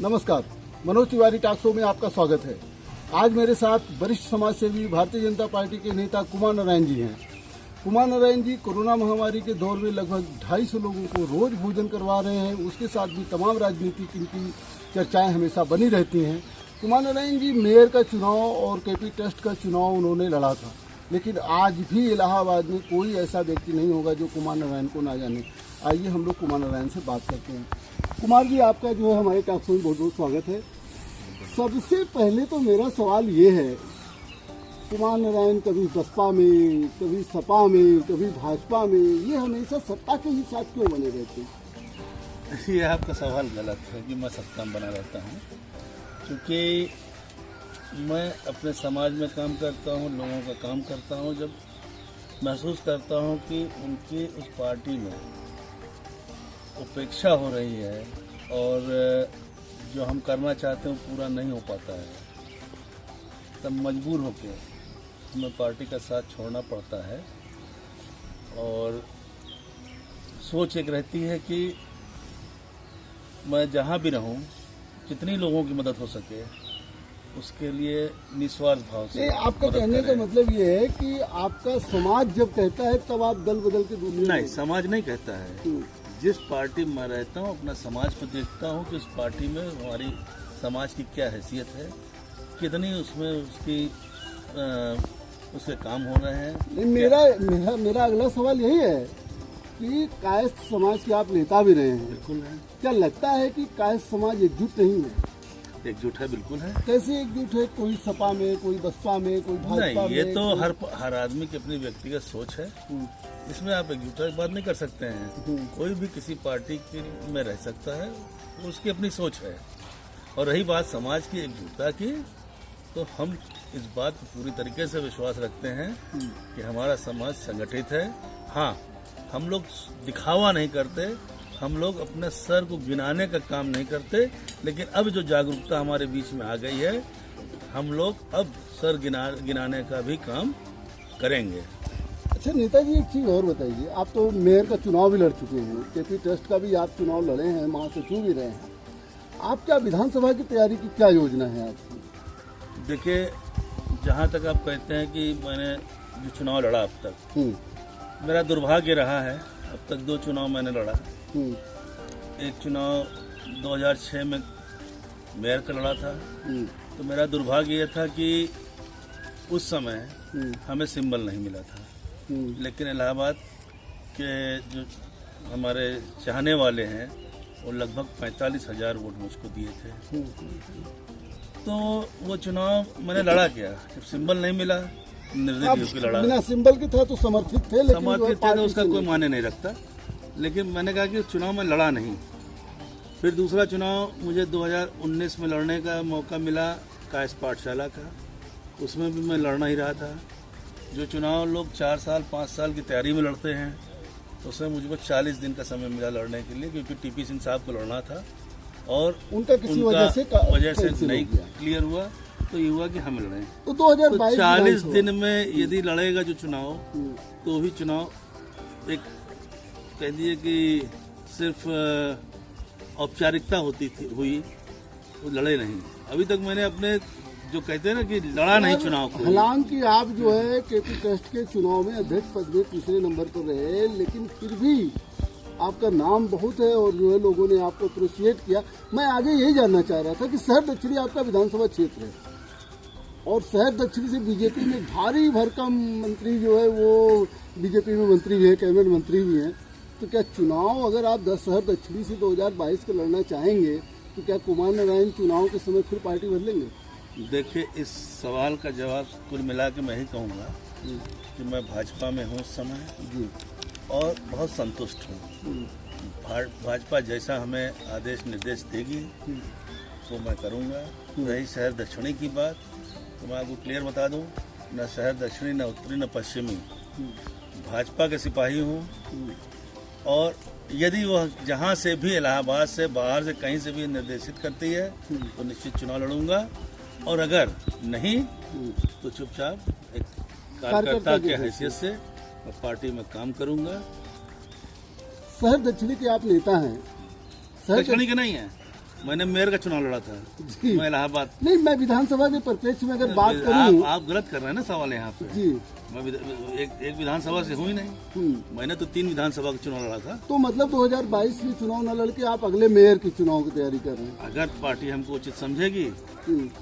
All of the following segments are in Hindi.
नमस्कार, मनोज तिवारी टॉक शो में आपका स्वागत है। आज मेरे साथ वरिष्ठ समाज सेवी भारतीय जनता पार्टी के नेता कुमार नारायण जी हैं। कुमार नारायण जी कोरोना महामारी के दौर में लगभग 250 लोगों को रोज भोजन करवा रहे हैं। उसके साथ भी तमाम राजनीतिक इनकी चर्चाएं हमेशा बनी रहती हैं। कुमार नारायण जी मेयर का चुनाव और केपी ट्रस्ट का चुनाव उन्होंने लड़ा था, लेकिन आज भी इलाहाबाद में कोई ऐसा व्यक्ति नहीं होगा जो कुमार नारायण को ना जाने। आइए हम लोग कुमार नारायण से बात करते हैं। कुमार जी, आपका जो है हमारे टॉक शो में बहुत बहुत स्वागत है। सबसे पहले तो मेरा सवाल ये है, कुमार नारायण कभी बसपा में, कभी सपा में, कभी भाजपा में, ये हमेशा सत्ता के ही साथ क्यों बने रहते हैं? ये आपका सवाल गलत है कि मैं सत्ता में बना रहता हूँ, क्योंकि मैं अपने समाज में काम करता हूँ, लोगों का काम करता हूँ। जब महसूस करता हूँ कि उनकी उस पार्टी में उपेक्षा हो रही है और जो हम करना चाहते हैं पूरा नहीं हो पाता है, तब मजबूर होकर हमें पार्टी का साथ छोड़ना पड़ता है। और सोच एक रहती है कि मैं जहाँ भी रहूँ, जितनी लोगों की मदद हो सके उसके लिए निस्वार्थ भाव से। आपका कहने का मतलब ये है कि आपका समाज जब कहता है तब आप दल बदल के दूर नहीं, समाज नहीं कहता है। जिस पार्टी में मैं रहता हूँ अपना समाज को देखता हूँ कि उस पार्टी में हमारी समाज की क्या हैसियत है, कितनी उसमें उसके काम हो रहे हैं। मेरा अगला सवाल यही है कि कायस्थ समाज के आप नेता भी रहे हैं। बिल्कुल है। क्या लगता है कि कायस्थ समाज एकजुट नहीं है? एकजुट है, बिल्कुल है। कैसे एकजुट है? कोई सपा में, कोई बसपा में, कोई भाजपा में? नहीं, ये तो हर आदमी की अपनी व्यक्तिगत सोच है। इसमें आप एकजुटता की बात नहीं कर सकते हैं। कोई भी किसी पार्टी में रह सकता है, उसकी अपनी सोच है। और रही बात समाज की एकजुटता की, तो हम इस बात पर पूरी तरीके से विश्वास रखते हैं कि हमारा समाज संगठित है। हाँ, हम लोग दिखावा नहीं करते, हम लोग अपने सर को गिनाने का काम नहीं करते, लेकिन अब जो जागरूकता हमारे बीच में आ गई है, हम लोग अब सर गिनाने का भी काम करेंगे। अच्छा नेताजी, एक चीज़ और बताइए, आप तो मेयर का चुनाव भी लड़ चुके हैं, केपी ट्रस्ट का भी आप चुनाव लड़े हैं, महासचिव भी रहे हैं। आप क्या विधानसभा की तैयारी की क्या योजना है आपकी? देखिए, जहाँ तक आप कहते हैं कि मैंने जो चुनाव लड़ा अब तक, मेरा दुर्भाग्य रहा है। अब तक 2 चुनाव मैंने लड़ा। एक चुनाव 2006 में मेयर का लड़ा था, तो मेरा दुर्भाग्य यह था कि उस समय हमें सिंबल नहीं मिला था। लेकिन इलाहाबाद के जो हमारे चाहने वाले हैं वो लगभग 45,000 वोट मुझको दिए थे। तो वो चुनाव मैंने लड़ा क्या, जब सिंबल नहीं मिला, निर्दलीय होकर लड़ा। बिना सिंबल के था तो समर्थित थे, लेकिन समर्थित थे तो उसका कोई मायने नहीं रखता। लेकिन मैंने कहा कि चुनाव में लड़ा नहीं। फिर दूसरा चुनाव मुझे 2019 में लड़ने का मौका मिला कायस्थ पाठशाला का, उसमें भी मैं लड़ना ही रहा था। जो चुनाव लोग 4 साल 5 साल की तैयारी में लड़ते हैं, उसमें मुझको 40 दिन का समय मिला लड़ने के लिए, क्योंकि टीपी सिंह साहब को लड़ना था और उनका किसी वजह से नहीं क्लियर हुआ, तो ये हुआ कि हम लड़े। तो 2022 40 दिन में यदि लड़ेगा जो चुनाव, तो भी चुनाव एक कह दिए कि सिर्फ औपचारिकता हुई, वो लड़े नहीं। अभी तक मैंने अपने जो कहते हैं ना कि लड़ा नहीं चुनाव को। हालांकि आप जो है केपी ट्रस्ट के चुनाव में अध्यक्ष पद में तीसरे नंबर पर रहे, लेकिन फिर भी आपका नाम बहुत है और जो है लोगों ने आपको अप्रिशिएट किया। मैं आगे यही जानना चाह रहा था कि शहर दक्षिणी आपका विधानसभा क्षेत्र है और शहर दक्षिणी से बीजेपी में भारी भरकम मंत्री जो है वो बीजेपी में मंत्री भी है, कैबिनेट मंत्री भी हैं। तो क्या चुनाव अगर आप 10 शहर दक्षिणी से 2022 का लड़ना चाहेंगे, तो क्या कुमार नारायण चुनाव के समय फिर पार्टी बदलेंगे? देखिए, इस सवाल का जवाब कुल मिला के मैं ही कहूँगा कि मैं भाजपा में हूँ इस समय जी, और बहुत संतुष्ट हूँ। भाजपा जैसा हमें आदेश निर्देश देगी वो मैं करूँगा। रही शहर दक्षिणी की बात, तो मैं आपको क्लियर बता दूँ, न शहर दक्षिणी, न उत्तरी, न पश्चिमी, भाजपा के सिपाही हूँ। और यदि वह जहाँ से भी, इलाहाबाद से, बाहर से, कहीं से भी निर्देशित करती है तो निश्चित चुनाव लड़ूंगा। और अगर नहीं तो चुपचाप एक कार्यकर्ता के हैसियत से मैं पार्टी में काम करूंगा। शहर दक्षिणी के आप नेता हैं। दक्षिणी के नहीं है, मैंने मेयर का चुनाव लड़ा था, जी। मैं इलाहाबाद। नहीं, मैं विधानसभा के परिप्रेक्ष्य में अगर बात करूं, आप गलत कर रहे हैं ना सवाल यहाँ पे। जी। मैं एक विधानसभा से हूँ ही नहीं, मैंने तो 3 विधानसभा का चुनाव लड़ा था। तो मतलब 2022 में चुनाव न लड़के आप अगले मेयर के चुनाव की तैयारी कर रहे हैं? अगर पार्टी हमको उचित समझेगी,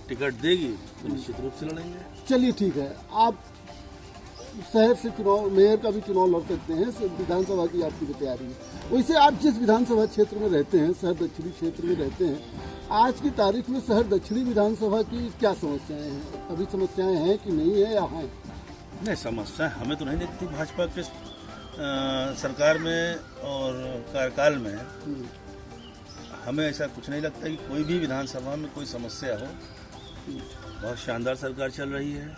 टिकट देगी, तो निश्चित रूप से लड़ेंगे। चलिए ठीक है, आप शहर से चुनाव, मेयर का भी चुनाव लड़ सकते हैं, विधानसभा की आपकी तैयारी है। वैसे आप जिस विधानसभा क्षेत्र में रहते हैं, शहर दक्षिणी क्षेत्र में रहते हैं, आज की तारीख में शहर दक्षिणी विधानसभा की क्या समस्याएं हैं? अभी समस्याएं हैं कि नहीं है या हैं? नहीं, समस्या हमें तो नहीं दिखती भाजपा के सरकार में और कार्यकाल में। हमें ऐसा कुछ नहीं लगता कि कोई भी विधानसभा में कोई समस्या हो। बहुत शानदार सरकार चल रही है,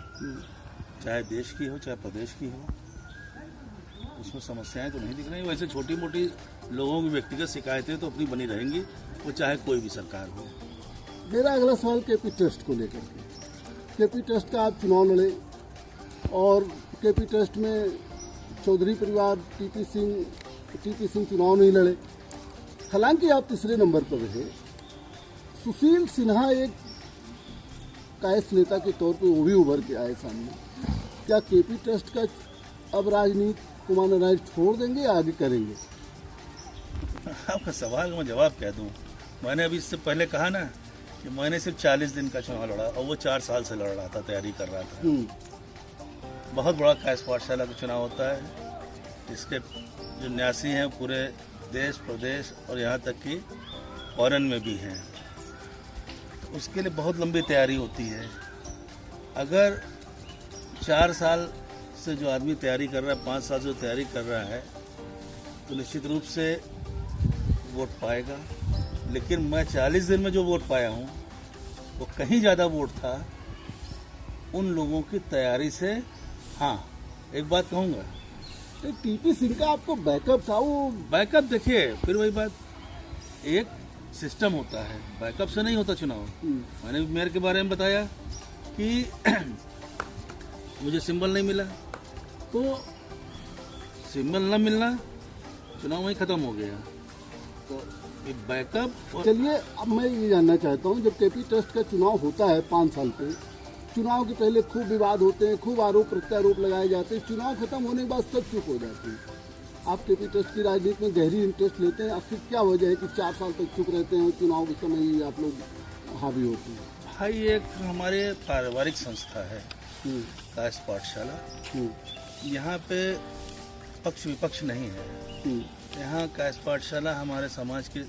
चाहे देश की हो चाहे प्रदेश की हो, उसमें समस्याएं तो नहीं दिख रही। वैसे छोटी मोटी लोगों की व्यक्तिगत शिकायतें तो अपनी बनी रहेंगी, वो चाहे कोई भी सरकार हो। मेरा अगला सवाल केपी ट्रस्ट को लेकर के। केपी ट्रस्ट का आप चुनाव लड़े और केपी ट्रस्ट में चौधरी परिवार, टीपी सिंह चुनाव नहीं लड़े, हालांकि आप तीसरे नंबर पर रहे। सुशील सिन्हा एक कायस्थ नेता के तौर पर वो भी उभर के आए सामने। क्या केपी ट्रस्ट का अब राजनीति कुमार नारायण छोड़ देंगे या आगे करेंगे? आपका सवाल का मैं जवाब क्या दूं? मैंने अभी इससे पहले कहा ना कि मैंने सिर्फ 40 दिन का चुनाव लड़ा और वो 4 साल से लड़ रहा था, तैयारी कर रहा था। बहुत बड़ा कायस्थ पाठशाला का चुनाव होता है, इसके जो न्यासी हैं पूरे देश प्रदेश और यहाँ तक कि फॉरेन में भी हैं, तो उसके लिए बहुत लंबी तैयारी होती है। अगर 4 साल से जो आदमी तैयारी कर रहा है, 5 साल से जो तैयारी कर रहा है, तो निश्चित रूप से वोट पाएगा। लेकिन मैं 40 दिन में जो वोट पाया हूँ वो कहीं ज़्यादा वोट था उन लोगों की तैयारी से। हाँ, एक बात कहूँगा, टीपी सिंह का आपको बैकअप था। वो बैकअप देखिए, फिर वही बात, एक सिस्टम होता है, बैकअप से नहीं होता चुनाव। मैंने मेयर के बारे में बताया कि मुझे सिंबल नहीं मिला, तो सिंबल न मिलना, चुनाव वहीं खत्म हो गया। तो ये बैकअप। चलिए, अब मैं ये जानना चाहता हूँ, जब केपी ट्रस्ट का चुनाव होता है 5 साल पे, चुनाव के पहले खूब विवाद होते हैं, खूब आरोप प्रत्यारोप लगाए जाते हैं, चुनाव खत्म होने के बाद सब चुप हो जाते हैं। आप केपी ट्रस्ट की राजनीति में गहरी इंटरेस्ट लेते हैं, आखिर क्या वजह है कि 4 साल तक चुप रहते हैं, चुनाव के समय ही आप लोग हावी होते हैं? भाई, एक हमारे पारिवारिक संस्था है कायस्थ पाठशाला। यहाँ पे पक्ष विपक्ष नहीं है। यहाँ कायस्थ पाठशाला हमारे समाज के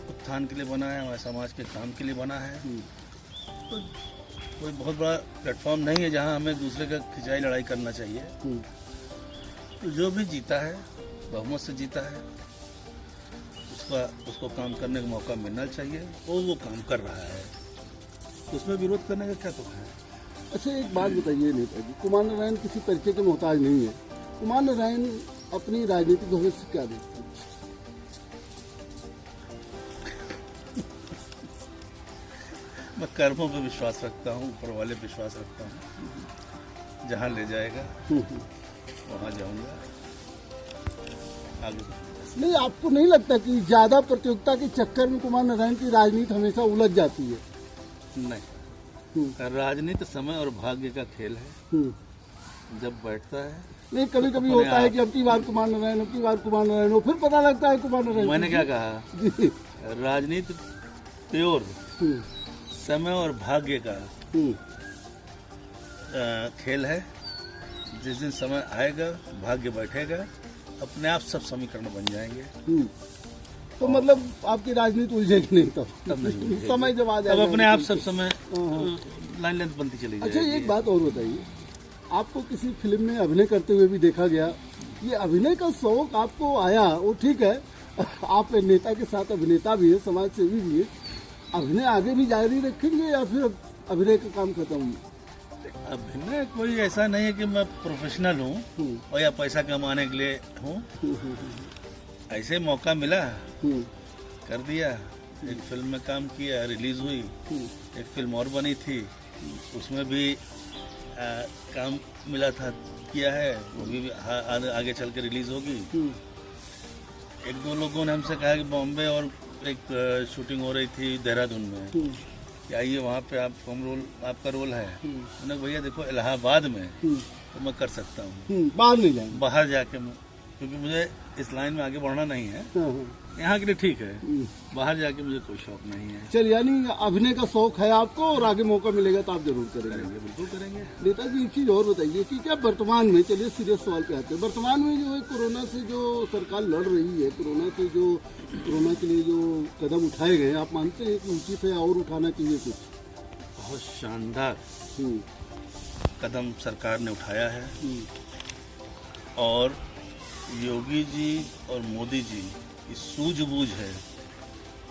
उत्थान के लिए बना है, हमारे समाज के काम के लिए बना है। तो कोई बहुत बड़ा प्लेटफॉर्म नहीं है जहाँ हमें दूसरे का खिंचाई लड़ाई करना चाहिए। तो जो भी जीता है, बहुमत से जीता है, उसको काम करने का मौका मिलना चाहिए और वो काम कर रहा है, उसमें विरोध करने का क्या तो है। अच्छा, एक बात बताइए नेताजी, कुमार नारायण किसी परिचय के मोहताज नहीं है। कुमार नारायण अपनी राजनीतिक भविष्य क्या देखते हैं? मैं कर्मों पे विश्वास रखता हूँ, ऊपर वाले पे विश्वास रखता हूँ। जहाँ ले जाएगा वहाँ जाऊँगा। आगे नहीं, आपको नहीं लगता कि ज्यादा प्रतियोगिता के चक्कर में कुमार नारायण की राजनीति हमेशा उलझ जाती है? नहीं, राजनीति समय और भाग्य का खेल है। जब बैठता है, नहीं, कभी कभी होता है कि अब की बार कुमार नारायण, अब की बार कुमार नारायण हो, फिर पता लगता है कुमार नारायण। मैंने क्या कहा? राजनीति प्योर समय और भाग्य का खेल है। जिस दिन समय आएगा, भाग्य बैठेगा, अपने आप सब समीकरण बन जाएंगे। तो मतलब आपकी राजनीति उलझेगी नहीं तब नहीं समय जब आ जाएगा, तब अपने आप सब समय लाइन लेंथ बनती चली जाएगी। अच्छा, एक बात और बताइए, आपको किसी फिल्म में अभिनय करते हुए भी देखा गया। ये अभिनय का शौक आपको आया, वो ठीक है, आप नेता के साथ अभिनेता भी है, समाज सेवी भी है, अभिनय आगे भी जारी रखेंगे या फिर अभिनय का काम खत्म? अभिनय कोई ऐसा नहीं है कि मैं प्रोफेशनल हूँ और या पैसा कमाने के लिए हूँ। ऐसे मौका मिला, कर दिया। एक फिल्म में काम किया, रिलीज हुई। एक फिल्म और बनी थी, उसमें भी काम मिला था, किया है, वो भी आगे चल के रिलीज होगी। 1-2 लोगों ने हमसे कहा कि बॉम्बे और एक शूटिंग हो रही थी देहरादून में कि आइए वहाँ पे आपका रोल है। मैंने कहा भैया देखो इलाहाबाद में तो मैं कर सकता हूँ, बाहर नहीं जाएंगे, बाहर जाके मैं, क्योंकि मुझे इस लाइन में आगे बढ़ना नहीं है। यहाँ के लिए ठीक है, बाहर जाके मुझे कोई शौक नहीं है। चलिए, यानी अभिनय का शौक है आपको और आगे मौका मिलेगा तो आप जरूर करेंगे। बिल्कुल करेंगे। नेताजी एक चीज और बताइए कि क्या वर्तमान में, चलिए सीरियस सवाल पे आते हैं, वर्तमान में जो है कोरोना से जो सरकार लड़ रही है, कोरोना के लिए जो कदम उठाए गए, आप मानते हैं कि उचित है और उठाना चाहिए कुछ? बहुत शानदार कदम सरकार ने उठाया है और योगी जी और मोदी जी की सूझबूझ है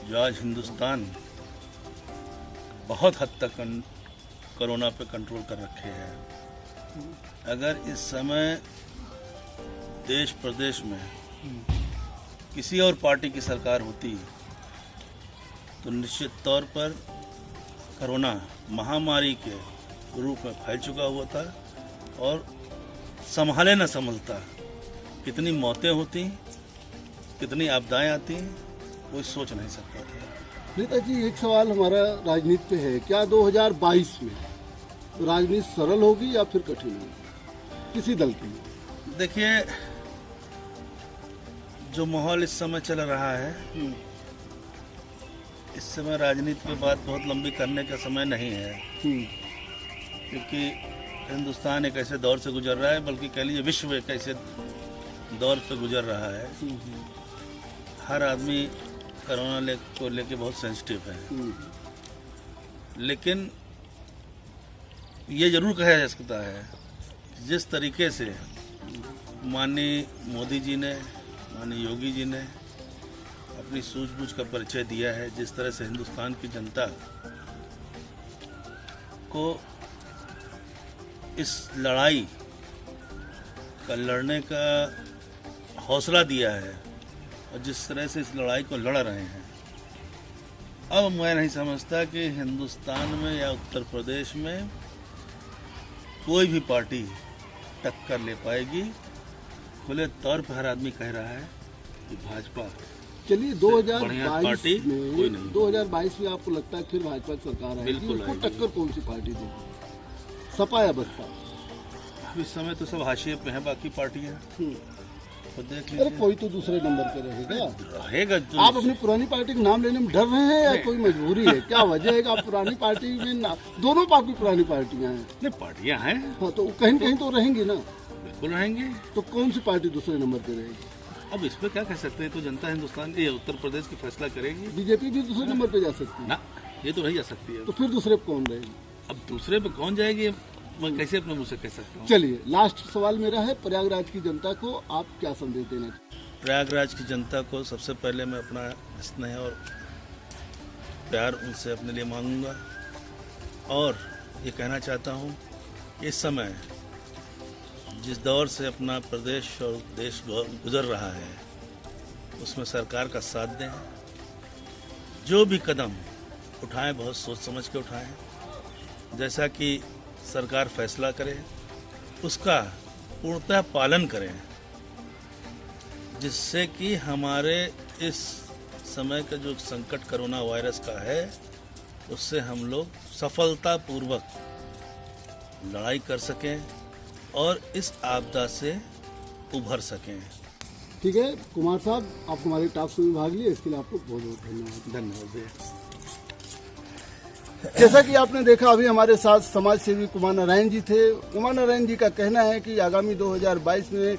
जो आज हिंदुस्तान बहुत हद तक कोरोना पे कंट्रोल कर रखे हैं। अगर इस समय देश प्रदेश में किसी और पार्टी की सरकार होती तो निश्चित तौर पर कोरोना महामारी के रूप में फैल चुका हुआ था और संभाले न संभलता कितनी मौतें होती, कितनी आपदाएं आती, कोई सोच नहीं सकता था। नेताजी एक सवाल हमारा राजनीति पे है, क्या 2022 में राजनीति सरल होगी या फिर कठिन होगी किसी दल के लिए? देखिए, जो माहौल इस समय चल रहा है, इस समय राजनीति पे बात बहुत लंबी करने का समय नहीं है, क्योंकि हिंदुस्तान एक ऐसे दौर से गुजर रहा है, बल्कि कह लीजिए विश्व एक ऐसे दौर से गुजर रहा है। हर आदमी कोरोना को लेके बहुत सेंसिटिव है, लेकिन ये जरूर कहा जा सकता है जिस तरीके से माननीय मोदी जी ने, माननीय योगी जी ने अपनी सूझबूझ का परिचय दिया है, जिस तरह से हिंदुस्तान की जनता को इस लड़ाई का लड़ने का हौसला दिया है और जिस तरह से इस लड़ाई को लड़ रहे हैं, अब मैं नहीं समझता कि हिंदुस्तान में या उत्तर प्रदेश में कोई भी पार्टी टक्कर ले पाएगी। खुले तौर पर हर आदमी कह रहा है कि भाजपा। चलिए, 2022 में आपको लगता है फिर भाजपा की सरकार आएगी, उसको टक्कर कौन सी पार्टी देगी, सपा या बसपा? अब इस समय तो सब हाशिए पे हैं बाकी पार्टियां, तो देख लीजिए। अरे कोई तो दूसरे नंबर पे रहेगा तो आप अपनी पुरानी पार्टी के नाम लेने में डर रहे हैं या कोई मजबूरी है? क्या वजह है कि आप पुरानी पार्टी में दोनों आपकी पुरानी पार्टियां हैं? नहीं, पार्टियां हैं। हाँ, तो कहीं कहीं तो रहेंगी ना। बिल्कुल रहेंगे। तो कौन सी पार्टी दूसरे नंबर पे रहेगी? अब इस पे क्या कह सकते हैं, तो जनता हिंदुस्तान की उत्तर प्रदेश की फैसला करेगी। बीजेपी भी दूसरे नंबर पे जा सकती है ना, ये तो नहीं जा सकती है। तो फिर दूसरे पे कौन रहेगी? अब दूसरे पे कौन जाएगी, मैं कैसे अपने मुंह से कह सकता हूँ। चलिए, लास्ट सवाल मेरा है, प्रयागराज की जनता को आप क्या संदेश देना चाहिए? प्रयागराज की जनता को सबसे पहले मैं अपना स्नेह और प्यार उनसे अपने लिए मांगूंगा और ये कहना चाहता हूँ, इस समय जिस दौर से अपना प्रदेश और देश गुजर रहा है, उसमें सरकार का साथ दें। जो भी कदम उठाएं बहुत सोच समझ के उठाएं। जैसा कि सरकार फैसला करे उसका पूर्णतः पालन करें, जिससे कि हमारे इस समय का जो संकट कोरोना वायरस का है, उससे हम लोग सफलतापूर्वक लड़ाई कर सकें और इस आपदा से उभर सकें। ठीक है कुमार साहब, आप हमारे टॉक शो में भाग लिए, इसके लिए आपको बहुत बहुत धन्यवाद। धन्यवाद भैया। जैसा कि आपने देखा, अभी हमारे साथ समाज सेवी कुमार नारायण जी थे। कुमार नारायण जी का कहना है कि आगामी 2022 में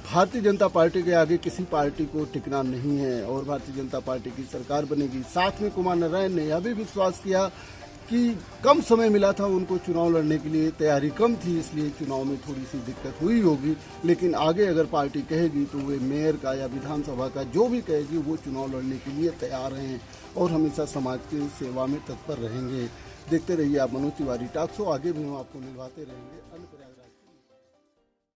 भारतीय जनता पार्टी के आगे किसी पार्टी को टिकना नहीं है और भारतीय जनता पार्टी की सरकार बनेगी। साथ में कुमार नारायण ने यह भी विश्वास किया कि कम समय मिला था उनको चुनाव लड़ने के लिए, तैयारी कम थी, इसलिए चुनाव में थोड़ी सी दिक्कत हुई होगी, लेकिन आगे अगर पार्टी कहेगी तो वे मेयर का या विधानसभा का जो भी कहेगी वो चुनाव लड़ने के लिए तैयार हैं और हमेशा समाज की सेवा में तत्पर रहेंगे। देखते रहिए आप मनोज तिवारी टॉक शो, आगे भी हम आपको मिलवाते रहेंगे।